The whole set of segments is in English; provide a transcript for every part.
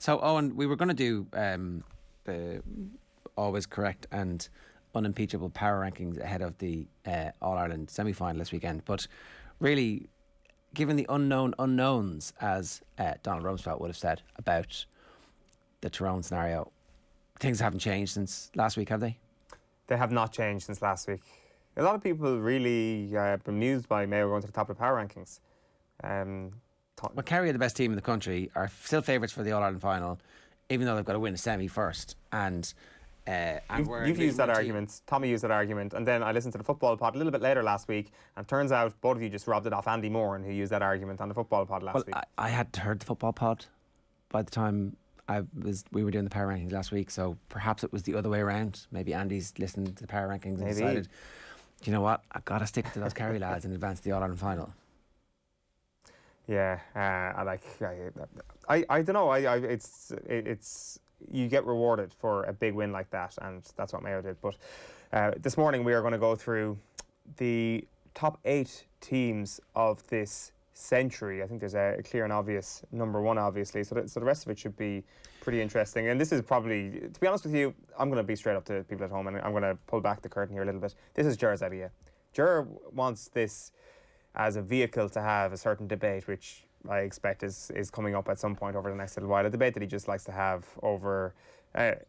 So, Owen, we were going to do the always correct and unimpeachable power rankings ahead of the All-Ireland semi-final this weekend. But really, given the unknown unknowns, as Donald Rumsfeld would have said about the Tyrone scenario, things haven't changed since last week, have they? They have not changed since last week. A lot of people really bemused by Mayo going to the top of the power rankings. Well, Kerry are the best team in the country, are still favourites for the All-Ireland final, even though they've got to win a semi first. And you've used that argument. Tommy used that argument, and then I listened to the football pod a little bit later last week, and turns out both of you just robbed it off Andy Moore, and who used that argument on the football pod last week. I had heard the football pod by the time we were doing the power rankings last week, so perhaps it was the other way around. Maybe Andy's listened to the power rankings and decided, you know what, I've got to stick to those Kerry lads in advance of the All-Ireland final. Yeah, I don't know. It's you get rewarded for a big win like that, and that's what Mayo did. But this morning we are going to go through the top 8 teams of this century. I think there's a clear and obvious number one, obviously. So the rest of it should be pretty interesting. And this is probably, to be honest with you, I'm going to be straight up to people at home, and I'm going to pull back the curtain here a little bit. This is Ger's idea. Ger wants this as a vehicle to have a certain debate, which I expect is coming up at some point over the next little while. A debate that he just likes to have over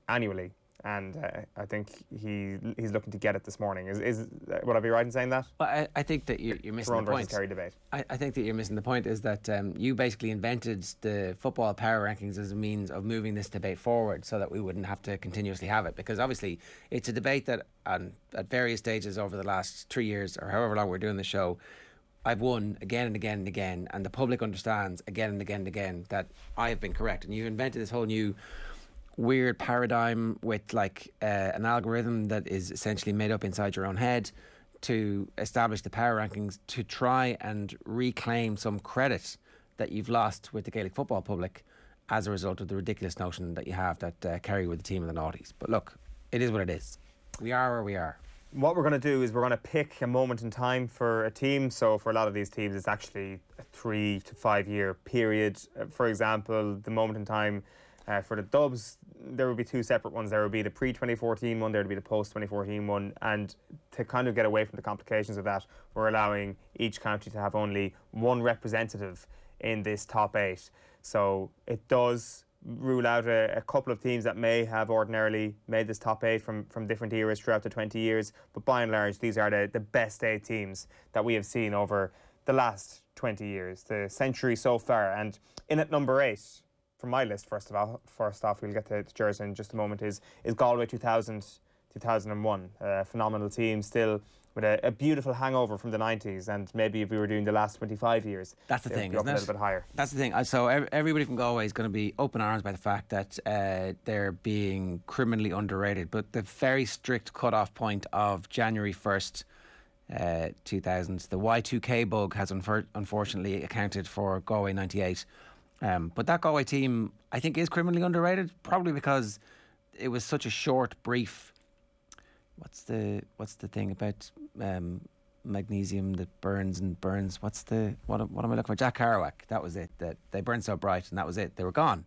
annually. And I think he's looking to get it this morning. Would I be right in saying that? Well, I think that you're missing Tyrone the point. versus Kerry debate. I think that you're missing the point is that you basically invented the football power rankings as a means of moving this debate forward so that we wouldn't have to continuously have it. Because obviously it's a debate that at various stages over the last 3 years or however long we're doing the show, I've won again and again and again, and the public understands again and again and again that I have been correct. And you've invented this whole new weird paradigm with like an algorithm that is essentially made up inside your own head to establish the power rankings to try and reclaim some credit that you've lost with the Gaelic football public as a result of the ridiculous notion that you have that Kerry were the team of the noughties. But look, it is what it is. We are where we are. What we're going to do is we're going to pick a moment in time for a team. So for a lot of these teams, it's actually a 3 to 5 year period. For example, the moment in time for the Dubs, there will be 2 separate ones. There will be the pre-2014 one, there will be the post-2014 one. And to kind of get away from the complications of that, we're allowing each county to have only one representative in this top 8. So it does rule out a couple of teams that may have ordinarily made this top 8 from different eras throughout the 20 years. But by and large, these are the best 8 teams that we have seen over the last 20 years, the century so far. And in at number 8, from my list, first off, we'll get to Ger's in just a moment, is Galway 2001. A phenomenal team, still with a beautiful hangover from the 90s, and maybe if we were doing the last 25 years, that's the thing, isn't it? A little bit higher. That's the thing. So everybody from Galway is going to be open arms by the fact that they're being criminally underrated, but the very strict cut-off point of January 1st, 2000, the Y2K bug has unfortunately accounted for Galway 98. But that Galway team, I think, is criminally underrated, probably because it was such a short, brief. What's the thing about magnesium that burns and burns? What am I looking for? Jack Kerouac. That was it. That they burned so bright, and that was it. They were gone.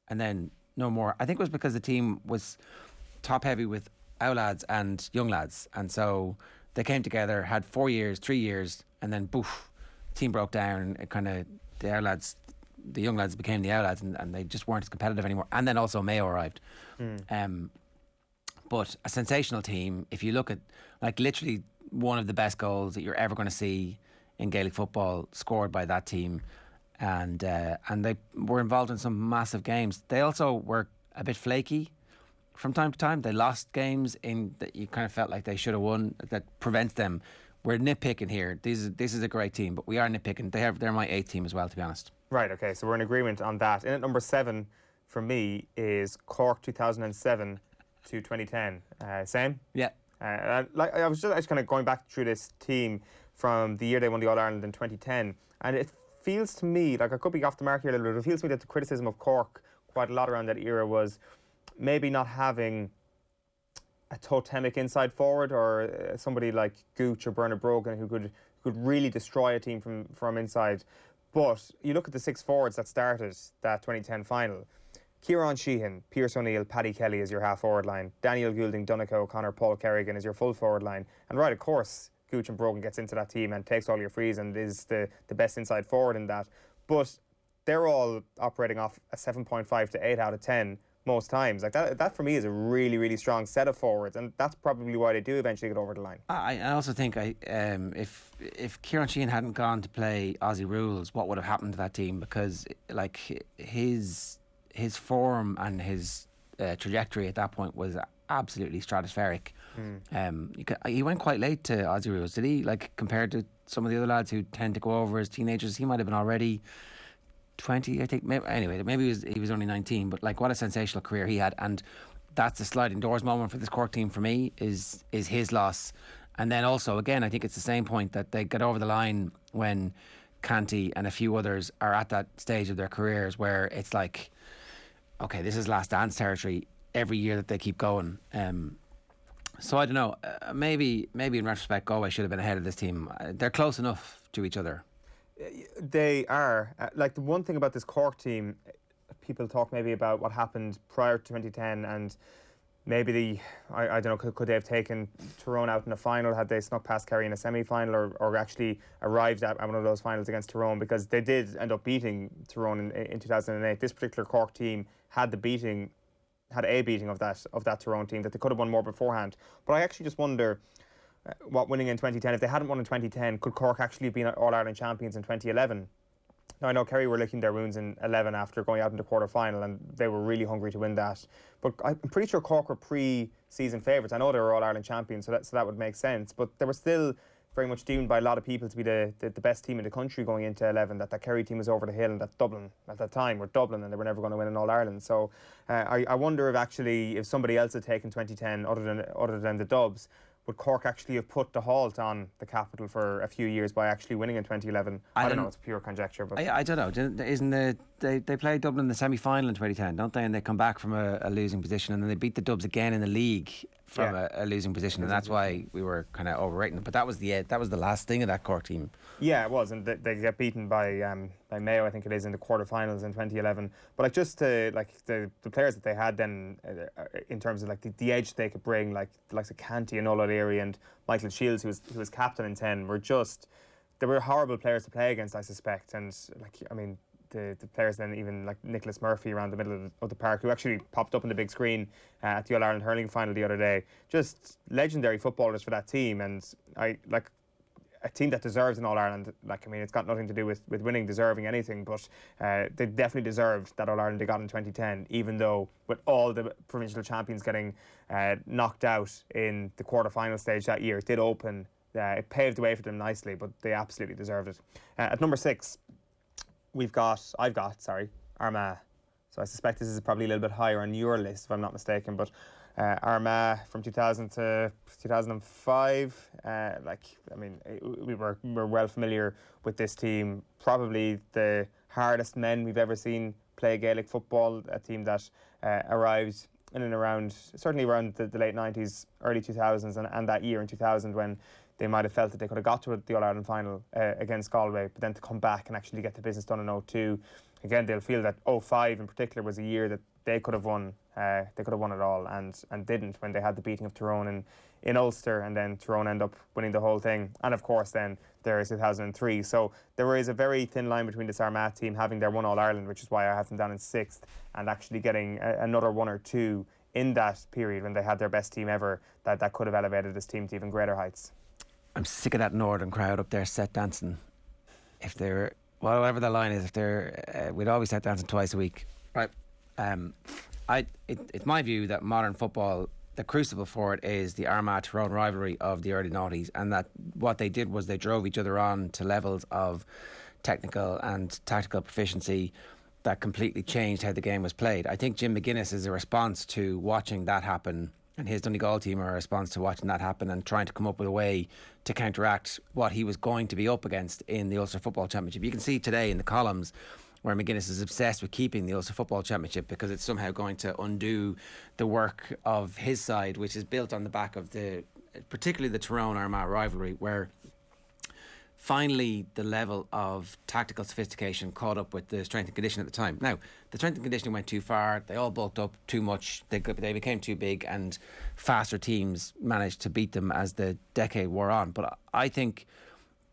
And then no more. I think it was because the team was top heavy with our lads and young lads, and so they came together, had 4 years, 3 years, and then boof, team broke down, and it kind of the young lads became the our lads, and they just weren't as competitive anymore. And then also Mayo arrived. But a sensational team. If you look at, like, literally one of the best goals that you're ever going to see in Gaelic football scored by that team, and they were involved in some massive games. They also were a bit flaky from time to time. They lost games in that you kind of felt like they should have won. That prevents them. We're nitpicking here. This is a great team, but we are nitpicking. They're my 8th team as well, to be honest. Right. Okay. So we're in agreement on that. In at number 7 for me is Cork 2007 to 2010. Same? Yeah. I was just kind of going back through this team from the year they won the All-Ireland in 2010, and it feels to me, like I could be off the mark here a little bit, it feels to me that the criticism of Cork quite a lot around that era was maybe not having a totemic inside forward, or somebody like Gooch or Bernard Brogan who could really destroy a team from inside. But you look at the 6 forwards that started that 2010 final. Kieran Sheahan, Pearse O'Neill, Paddy Kelly is your half-forward line. Daniel Goulding, Donncha O'Connor, Paul Kerrigan is your full-forward line. And right, of course, Gooch and Brogan gets into that team and takes all your frees and is the best inside forward in that. But they're all operating off a 7.5 to 8 out of 10 most times. Like that for me is a really, really strong set of forwards, and that's probably why they do eventually get over the line. I also think if Kieran Sheahan hadn't gone to play Aussie rules, what would have happened to that team? Because like his form and his trajectory at that point was absolutely stratospheric. He went quite late to Aussie rules, did he? Like compared to some of the other lads who tend to go over as teenagers, he might have been already 20, I think. Maybe he was only 19. But like, what a sensational career he had, and that's a sliding doors moment for this Cork team for me. Is his loss, and then also again, I think it's the same point that they get over the line when Canty and a few others are at that stage of their careers where it's like, okay, this is last dance territory every year that they keep going. So I don't know. Maybe in retrospect, Galway should have been ahead of this team. They're close enough to each other. They are. Like the one thing about this Cork team, people talk maybe about what happened prior to 2010 and maybe I don't know, could they have taken Tyrone out in a final had they snuck past Kerry in a semi-final or actually arrived at one of those finals against Tyrone, because they did end up beating Tyrone in 2008. This particular Cork team had a beating of that Tyrone team that they could have won more beforehand. But I actually just wonder what winning in 2010, if they hadn't won in 2010, could Cork actually have been All-Ireland champions in 2011? Now, I know Kerry were licking their wounds in 11 after going out in the quarter-final, and they were really hungry to win that. But I'm pretty sure Cork were pre-season favourites. I know they were All-Ireland champions, so that would make sense. But they were still very much deemed by a lot of people to be the best team in the country going into 11, that Kerry team was over the hill, and that Dublin, at that time, were Dublin, and they were never going to win an All-Ireland. So I wonder if somebody else had taken 2010 other than the Dubs, would Cork actually have put the halt on the capital for a few years by actually winning in 2011? I don't know, it's pure conjecture. But I don't know. They played Dublin in the semi-final in 2010, don't they? And they come back from a losing position, and then they beat the Dubs again in the league from a losing position, and that's why we were kind of overrating them. But that was the last thing of that Cork team. Yeah, it was, and they get beaten by Mayo, I think it is, in the quarterfinals in 2011. But like just the players that they had then, in terms of like the edge they could bring, like the likes of Canty and O'Leary and Michael Shields, who was captain in 10, they were horrible players to play against, I suspect. And like, I mean, the players then, even like Nicholas Murphy around the middle of the park, who actually popped up on the big screen at the All-Ireland hurling final the other day. Just legendary footballers for that team, and I like a team that deserves an All-Ireland. Like, I mean, it's got nothing to do with winning, deserving anything, but they definitely deserved that All-Ireland they got in 2010, even though with all the provincial champions getting knocked out in the quarter-final stage that year, it did open. It paved the way for them nicely, but they absolutely deserved it. At number 6, I've got Armagh. So I suspect this is probably a little bit higher on your list, if I'm not mistaken. But Armagh from 2000 to 2005, we were well familiar with this team. Probably the hardest men we've ever seen play Gaelic football. A team that arrived in and around, certainly around the late 90s, early 2000s, and that year in 2000 when they might have felt that they could have got to the All-Ireland final against Galway, but then to come back and actually get the business done in 2002. Again, they'll feel that 2005 in particular was a year that they could have won. They could have won it all and didn't, when they had the beating of Tyrone in Ulster, and then Tyrone end up winning the whole thing. And of course then there is 2003. So there is a very thin line between this Armagh team having their one All-Ireland, which is why I have them down in 6th, and actually getting another one or two in that period when they had their best team ever, that could have elevated this team to even greater heights. I'm sick of that northern crowd up there set dancing. If they're, whatever the line is, if they're, we'd always set dancing twice a week. Right. It's my view that modern football, the crucible for it is the Armagh-Tyrone rivalry of the early noughties, and that what they did was they drove each other on to levels of technical and tactical proficiency that completely changed how the game was played. I think Jim McGuinness is a response to watching that happen, and his Donegal team are a response to watching that happen and trying to come up with a way to counteract what he was going to be up against in the Ulster Football Championship. You can see today in the columns where McGuinness is obsessed with keeping the Ulster Football Championship because it's somehow going to undo the work of his side, which is built on the back of particularly the Tyrone-Armagh rivalry, where finally the level of tactical sophistication caught up with the strength and conditioning at the time. Now, the strength and conditioning went too far. They all bulked up too much. They became too big, and faster teams managed to beat them as the decade wore on. But I think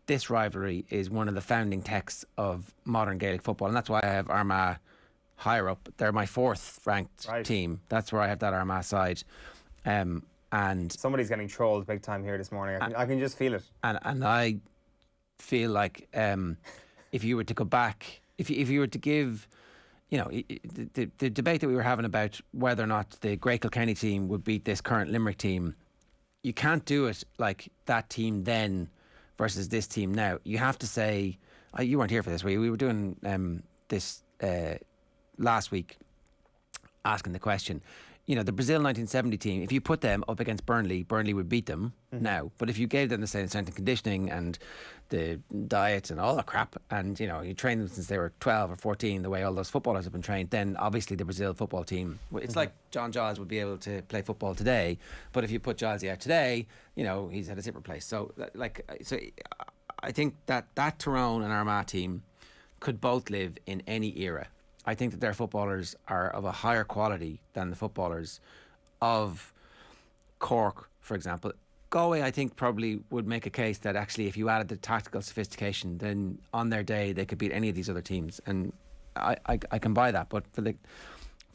this rivalry is one of the founding texts of modern Gaelic football, and that's why I have Armagh higher up. They're my fourth ranked team. That's where I have that Armagh side. And somebody's getting trolled big time here this morning. I can just feel it. And I feel like if you were to go back, if you were to give, the debate that we were having about whether or not the Great Kilkenny team would beat this current Limerick team, you can't do it like that team then versus this team now. You have to say, you weren't here for this, were you? We were doing this last week, asking the question. The Brazil 1970 team, if you put them up against Burnley would beat them now. But if you gave them the same strength and conditioning and the diet and all the crap, and you trained them since they were 12 or 14, the way all those footballers have been trained, then obviously the Brazil football team, it's like John Giles would be able to play football today, but if you put Giles out today, he's at a different place. So I think that Tyrone and Armagh team could both live in any era. I think that their footballers are of a higher quality than the footballers of Cork, for example. Galway, I think, probably would make a case that actually if you added the tactical sophistication, then on their day they could beat any of these other teams. And I can buy that. But for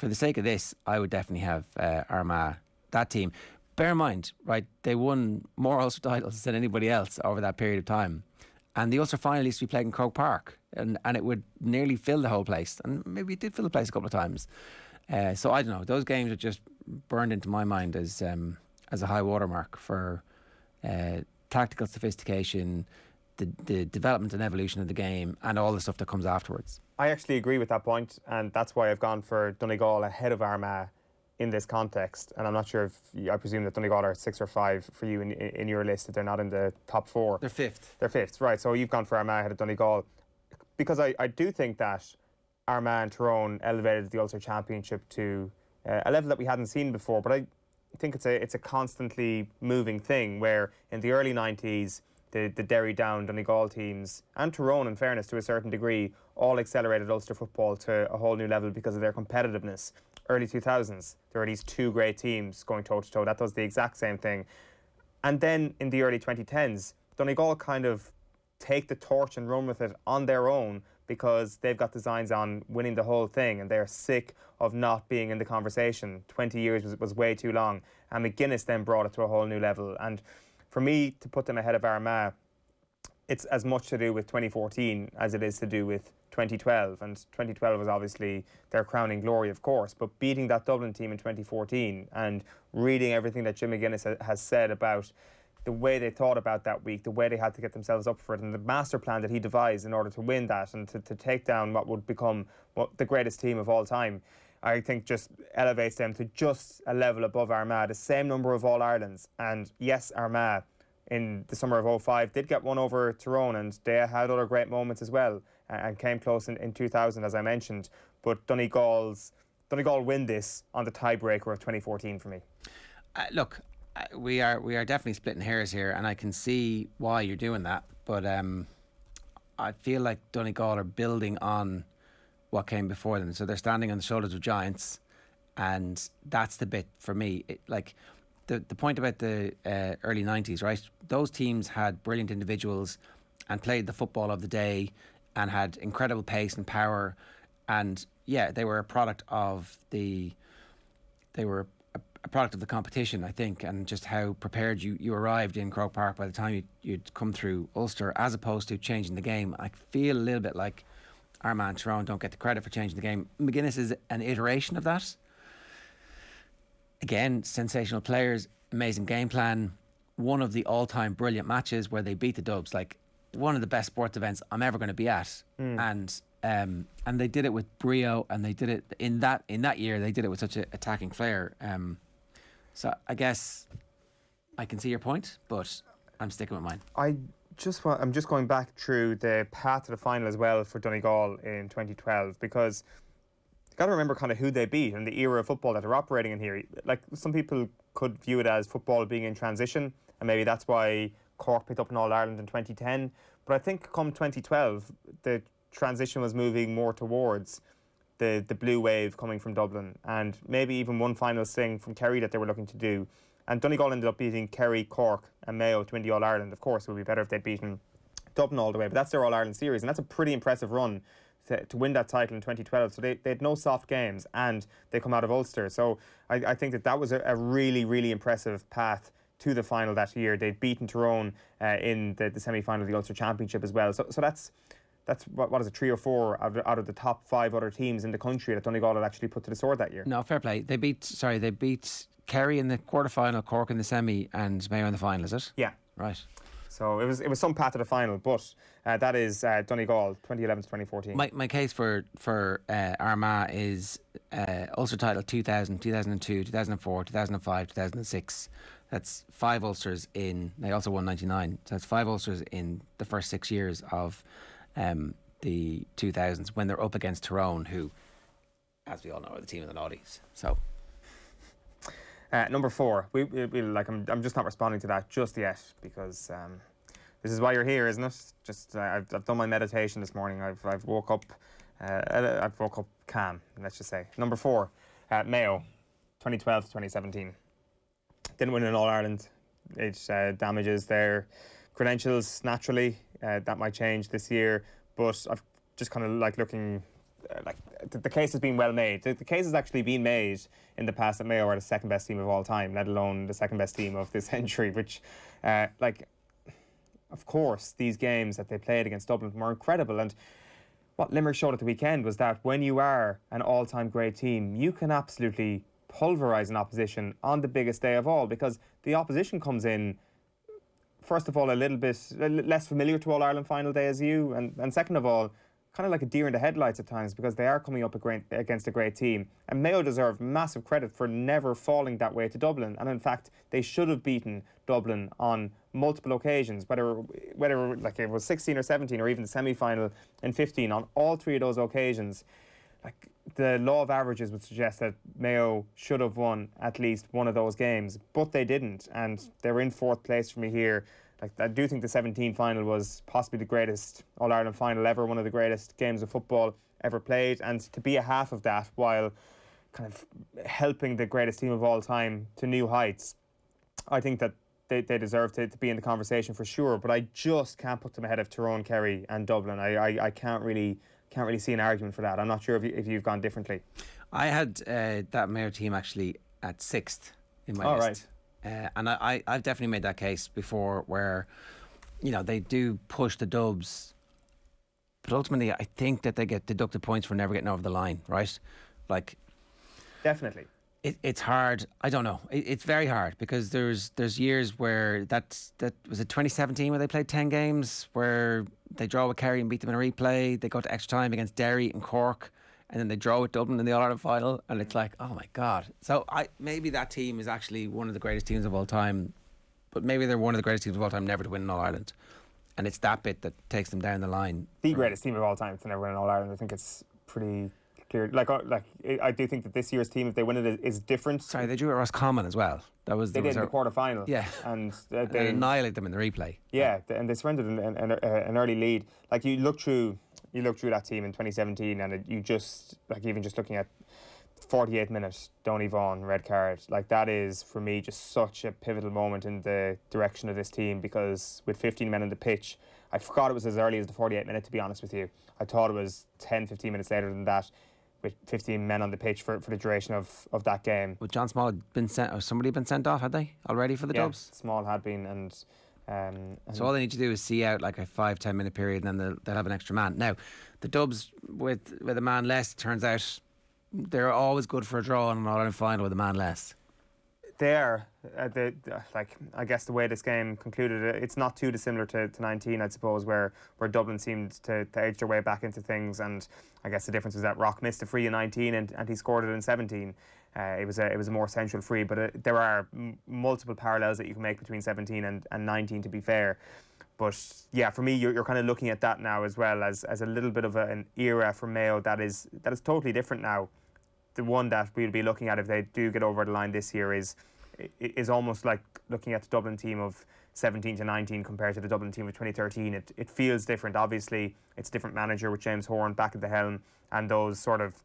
the sake of this, I would definitely have Armagh, that team. Bear in mind, right, they won more Ulster titles than anybody else over that period of time. And the Ulster final used to be played in Croke Park, and it would nearly fill the whole place. And maybe it did fill the place a couple of times. So I don't know. Those games are just burned into my mind as a high watermark for tactical sophistication, the development and evolution of the game, and all the stuff that comes afterwards. I actually agree with that point, and that's why I've gone for Donegal ahead of Armagh in this context. And I'm not sure if I presume that Donegal are 6 or 5 for you in your list, that they're not in the top 4. They're 5th. They're 5th, right. So you've gone for Armagh ahead of Donegal. Because I do think that Armagh and Tyrone elevated the Ulster Championship to a level that we hadn't seen before. But I think it's a constantly moving thing, where in the early 90s, the Derry Down, Donegal teams, and Tyrone, in fairness, to a certain degree, all accelerated Ulster football to a whole new level because of their competitiveness. Early 2000s, there were these 2 great teams going toe-to-toe. That does the exact same thing. And then in the early 2010s, Donegal kind of take the torch and run with it on their own, because they've got designs on winning the whole thing, and they're sick of not being in the conversation. 20 years was way too long. And McGuinness then brought it to a whole new level. And for me to put them ahead of Armagh, it's as much to do with 2014 as it is to do with 2012. And 2012 was obviously their crowning glory, of course. But beating that Dublin team in 2014 and reading everything that Jim McGuinness has said about the way they thought about that week, the way they had to get themselves up for it, and the master plan that he devised in order to win that and to take down what would become the greatest team of all time, I think just elevates them to just a level above Armagh, the same number of All-Irelands. And yes, Armagh in the summer of 2005 did get one over Tyrone, and they had other great moments as well, and came close in 2000, as I mentioned. But Donegal win this on the tiebreaker of 2014 for me. Look, we are definitely splitting hairs here, and I can see why you're doing that. But I feel like Donegal are building on what came before them. So they're standing on the shoulders of giants, and that's the bit for me. The point about the early 90s, right? Those teams had brilliant individuals and played the football of the day and had incredible pace and power. And yeah, they were a product of the competition, I think, and just how prepared you arrived in Croke Park by the time you'd come through Ulster, as opposed to changing the game. I feel a little bit like Armagh and Tyrone don't get the credit for changing the game. McGuinness is an iteration of that. Again, sensational players, amazing game plan, one of the all-time brilliant matches where they beat the Dubs, like one of the best sports events I'm ever going to be at. And they did it with brio, and they did it in that year. They did it with such an attacking flair. So I guess I can see your point, but I'm sticking with mine. I'm just going back through the path to the final as well for Donegal in 2012, because you've got to remember kind of who they beat and the era of football that they're operating in here. Like, some people could view it as football being in transition, and maybe that's why Cork picked up in All-Ireland in 2010. But I think come 2012, the transition was moving more towards the blue wave coming from Dublin, and maybe even one final sting from Kerry that they were looking to do. And Donegal ended up beating Kerry, Cork and Mayo to win the All-Ireland. Of course, it would be better if they'd beaten Dublin all the way, but that's their All-Ireland series, and that's a pretty impressive run to win that title in 2012. So they had no soft games, and they come out of Ulster. So I think that was a really, really impressive path to the final that year. They'd beaten Tyrone in the semi-final of the Ulster Championship as well. So that's what is it, 3 or 4 out of the top 5 other teams in the country that Donegal had actually put to the sword that year. No, fair play. They beat Kerry in the quarter-final, Cork in the semi, and Mayo in the final, is it? Yeah. Right. So it was some path to the final, but that is Donegal 2011 to 2014. My case for Armagh is Ulster title 2000, 2002, 2004, 2005, 2006. That's 5 Ulsters in. They also won 99. So that's 5 Ulsters in the first 6 years of the 2000s when they're up against Tyrone, who, as we all know, are the team of the noughties. So. Number 4, I'm just not responding to that just yet because this is why you're here, isn't it? Just I've done my meditation this morning. I've woke up calm. Let's just say number 4, Mayo, 2012 to 2017. Didn't win an All-Ireland. It damages their credentials naturally. That might change this year, but I've just kind of looking. The case has been well made. The case has actually been made in the past that Mayo are the second best team of all time, let alone the second best team of this century, which, of course, these games that they played against Dublin were incredible. And what Limerick showed at the weekend was that when you are an all-time great team, you can absolutely pulverise an opposition on the biggest day of all, because the opposition comes in, first of all, a little bit less familiar to All-Ireland final day as you, and second of all, kind of like a deer in the headlights at times, because they are coming up against a great team. And Mayo deserve massive credit for never falling that way to Dublin. And in fact, they should have beaten Dublin on multiple occasions, whether like it was 16 or 17 or even the semi-final in 15. On all 3 of those occasions, like the law of averages would suggest that Mayo should have won at least one of those games, but they didn't, and they're in 4th place for me here. I do think the 17 final was possibly the greatest All-Ireland final ever, one of the greatest games of football ever played, and to be a half of that while kind of helping the greatest team of all time to new heights, I think that they deserve to be in the conversation for sure, but I just can't put them ahead of Tyrone, Kerry and Dublin. I can't really see an argument for that. I'm not sure if you've gone differently. I had that Mayo team actually at 6th in my list. Right. And I've definitely made that case before where, they do push the Dubs, but ultimately I think that they get deducted points for never getting over the line, right? Definitely. It's hard. I don't know. It's very hard because there's years where that was it 2017 where they played 10 games where they draw with Kerry and beat them in a replay. They go to extra time against Derry and Cork, and then they draw with Dublin in the All-Ireland final, and it's like, oh my God. So maybe that team is actually one of the greatest teams of all time, but maybe they're one of the greatest teams of all time never to win an All-Ireland. And it's that bit that takes them down the line. The greatest team of all time to never win an All-Ireland. I think it's pretty clear. I do think that this year's team, if they win it, is different. Sorry, they drew at Roscommon as well. They did in the quarter-final. Yeah. And they annihilated them in the replay. Yeah, and they surrendered an early lead. You look through that team in 2017, and you just even just looking at 48 minutes, Donny Vaughan red card, that is for me just such a pivotal moment in the direction of this team, because with 15 men on the pitch, I forgot it was as early as the 48 minute, to be honest with you. I thought it was 10-15 minutes later than that, with 15 men on the pitch for the duration of that game. Would John Small had been sent, or somebody been sent off, had they already for the Dubs? Small had been, and so all they need to do is see out a 5-10 minute period, and then they'll have an extra man. Now, the Dubs with a man less, turns out they're always good for a draw in an All-Ireland final with a man less. They are. I guess the way this game concluded, it's not too dissimilar to 19, I suppose, where Dublin seemed to edge their way back into things, and I guess the difference was that Rock missed a free in 19 and he scored it in 17. It was a more central free, but there are multiple parallels that you can make between 17 and 19, to be fair. But yeah, for me, you're kind of looking at that now as well as a little bit of an era for Mayo that is totally different now. The one that we'll be looking at if they do get over the line this year is is almost like looking at the Dublin team of 17 to 19 compared to the Dublin team of 2013. It feels different. Obviously, it's a different manager with James Horan back at the helm, and those sort of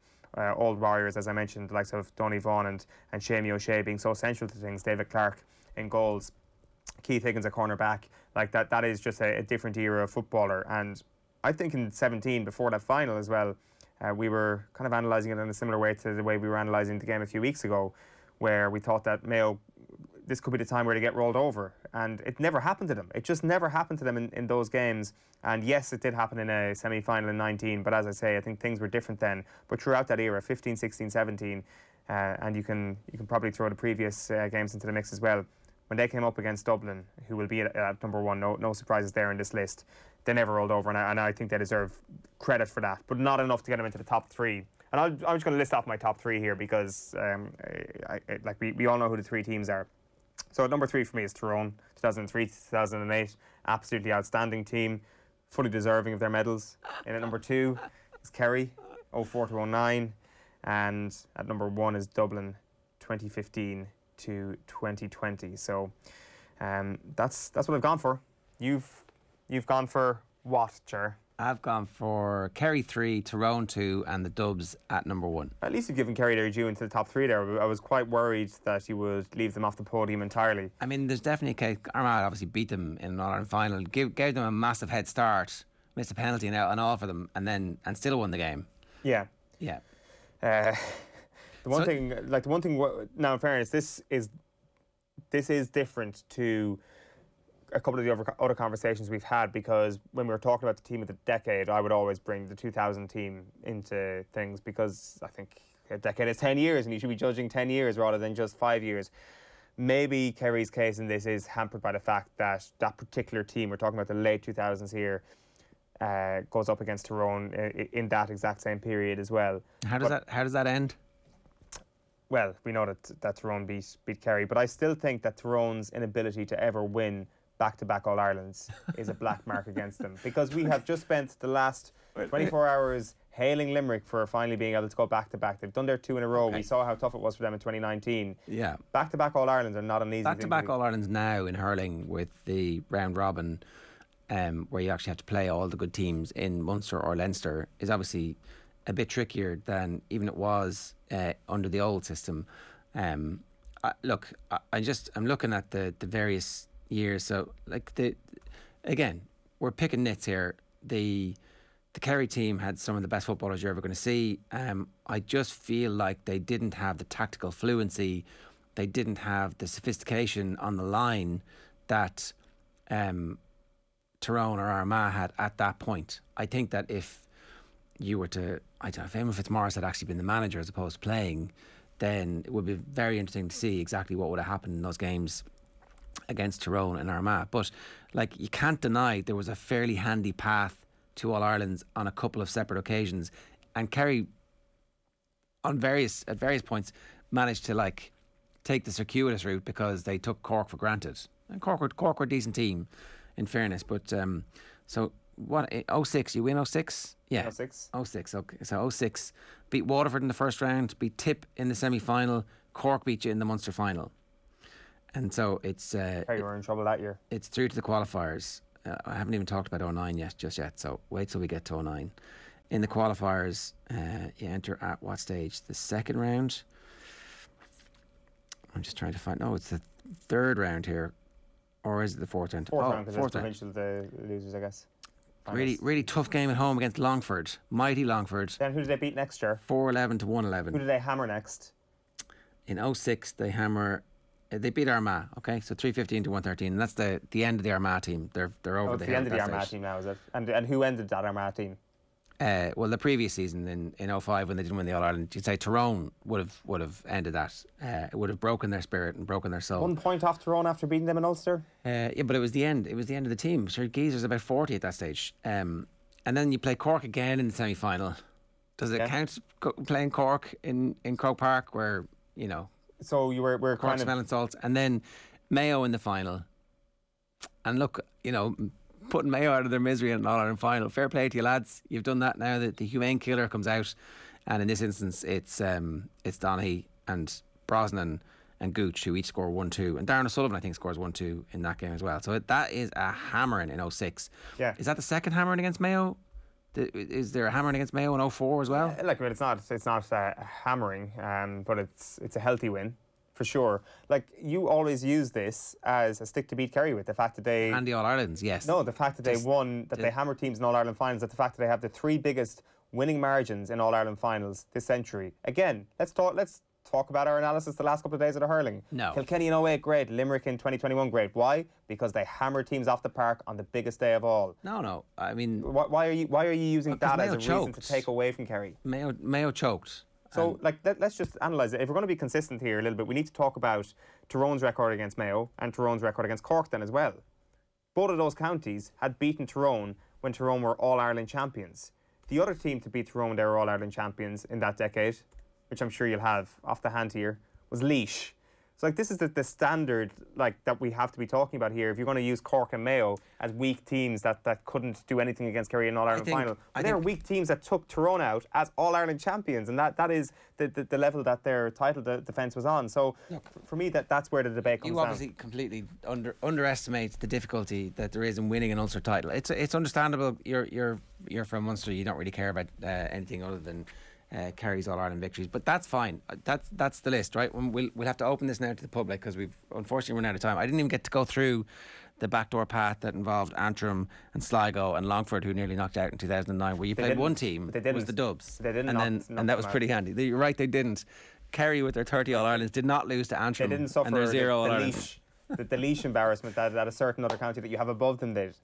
old warriors, as I mentioned, the likes of Donny Vaughan and Seamie O'Shea being so essential to things. David Clark in goals, Keith Higgins at corner back. Like that is just a different era of footballer. And I think in 17, before that final as well, we were kind of analysing it in a similar way to the way we were analysing the game a few weeks ago, where we thought that Mayo, this could be the time where they get rolled over. And it never happened to them. It just never happened to them in those games. And yes, it did happen in a semi-final in 19, but as I say, I think things were different then. But throughout that era, 15, 16, 17, and you can probably throw the previous games into the mix as well. When they came up against Dublin, who will be at number one, no surprises there in this list, they never rolled over, and I think they deserve credit for that, but not enough to get them into the top three. And I'm just going to list off my top three here because we all know who the three teams are. So number 3 for me is Tyrone, 2003, 2008, absolutely outstanding team, fully deserving of their medals. And at number 2 is Kerry, 04 to 09, and at number 1 is Dublin, 2015 to 2020. So that's what I've gone for. You've gone for what, Cher? I've gone for Kerry 3, Tyrone 2, and the Dubs at number 1. At least you've given Kerry their due into the top 3 there. I was quite worried that you would leave them off the podium entirely. I mean, there's definitely a case. Armagh obviously beat them in an All-Ireland final, gave them a massive head start, missed a penalty and all for them, and still won the game. Yeah. Yeah. The one thing, now in fairness, this is different to a couple of the other conversations we've had, because when we were talking about the team of the decade, I would always bring the 2000 team into things, because I think a decade is 10 years and you should be judging 10 years rather than just 5 years. Maybe Kerry's case in this is hampered by the fact that that particular team, we're talking about the late 2000s here, goes up against Tyrone in that exact same period as well. How does that end? Well, we know that Tyrone beat Kerry, but I still think that Tyrone's inability to ever win back-to-back All-Irelands is a black mark against them, because we have just spent the last 24 hours hailing Limerick for finally being able to go back-to-back. They've done their 2 in a row. Okay. We saw how tough it was for them in 2019. Yeah. Back-to-back All-Irelands are not an easy thing. Back-to-back All-Irelands now in hurling with the round robin, where you actually have to play all the good teams in Munster or Leinster, is obviously a bit trickier than even it was under the old system. I'm looking at the various years. So again, we're picking nits here. The Kerry team had some of the best footballers you're ever going to see. I just feel like they didn't have the tactical fluency, they didn't have the sophistication on the line that Tyrone or Armagh had at that point. I think that if you were to, I don't know, if Eamon Fitzmaurice had actually been the manager as opposed to playing, then it would be very interesting to see exactly what would have happened in those games against Tyrone and Armagh. But you can't deny there was a fairly handy path to All-Irelands on a couple of separate occasions, and Kerry at various points managed to take the circuitous route because they took Cork for granted. And Cork were a decent team, in fairness. But so what, 06, you win 06? Yeah, 06. 06, okay. So 06, beat Waterford in the first round, beat Tip in the semi-final, Cork beat you in the Munster final. And so it's... Kerry were in trouble that year. It's through to the qualifiers. I haven't even talked about 09 just yet, so wait till we get to 09. In the qualifiers, you enter at what stage? The second round? I'm just trying to find... No, it's the third round here. Or is it the fourth round? Fourth round, because it's provincial, the losers, I guess. Really tough game at home against Longford. Mighty Longford. Then who did they beat next year? 4-11 to 1-11. Who did they hammer next? In 06, they hammer... They beat Armagh, okay? So 315 to 113. And that's the end of the Armagh team. They're over the end of the Armagh team now, is it? And who ended that Armagh team? Well, the previous season in 05, when they didn't win the All-Ireland, you'd say Tyrone would have ended that. It would have broken their spirit and broken their soul. 1 point off Tyrone after beating them in Ulster? Yeah, but it was the end. It was the end of the team. Sure, Geezer's about 40 at that stage. And then you play Cork again in the semi-final. Does it count playing Cork in Croke Park, where, you know... So you were Cork kind of... smelling salts. And then Mayo in the final. And look, putting Mayo out of their misery in an All-Ireland final. Fair play to you, lads. You've done that now. The humane killer comes out. And in this instance, it's Donaghy and Brosnan and Gooch, who each score 1-2. And Darren O'Sullivan, I think, scores 1-2 in that game as well. So that is a hammering in 06. Yeah. Is that the second hammering against Mayo? Is there a hammering against Mayo in 04 as well? Like, I mean, it's not a hammering, but it's a healthy win. For sure. Like, you always use this as a stick to beat Kerry with, the fact that they... And the All-Irelands, yes. No, the fact that they won, that they hammered teams in All-Ireland finals, that the fact that they have the 3 biggest winning margins in All-Ireland finals this century. Again, let's talk about our analysis the last couple of days of the hurling. No. Kilkenny in 08, great. Limerick in 2021, great. Why? Because they hammered teams off the park on the biggest day of all. No. I mean... Why are you using that Mayo as a reason to take away from Kerry? Mayo choked. So, let's just analyse it. If we're going to be consistent here a little bit, we need to talk about Tyrone's record against Mayo and Tyrone's record against Cork then as well. Both of those counties had beaten Tyrone when Tyrone were All-Ireland champions. The other team to beat Tyrone, they were All-Ireland champions in that decade, which I'm sure you'll have off the hand here, was Laois. So, like, this is the standard, like, that we have to be talking about here. If you're going to use Cork and Mayo as weak teams that couldn't do anything against Kerry in All-Ireland final, they're weak teams that took Tyrone out as All-Ireland champions, and that is the level that their title defence was on. So, for me, that's where the debate comes down. You obviously completely underestimate the difficulty that there is in winning an Ulster title. It's understandable. You're from Munster. You don't really care about anything other than Kerry's All-Ireland victories, but that's fine. That's the list, right? We'll have to open this now to the public because we've unfortunately run out of time. I didn't even get to go through the backdoor path that involved Antrim and Sligo and Longford, who nearly knocked out in 2009, where you played one team, was the Dubs. They didn't and that was pretty handy. You're right, they didn't. Kerry, with their 30 All-Irelands, did not lose to Antrim. They didn't suffer and their 0 All-Irelands. The Laois embarrassment that a certain other county that you have above them did.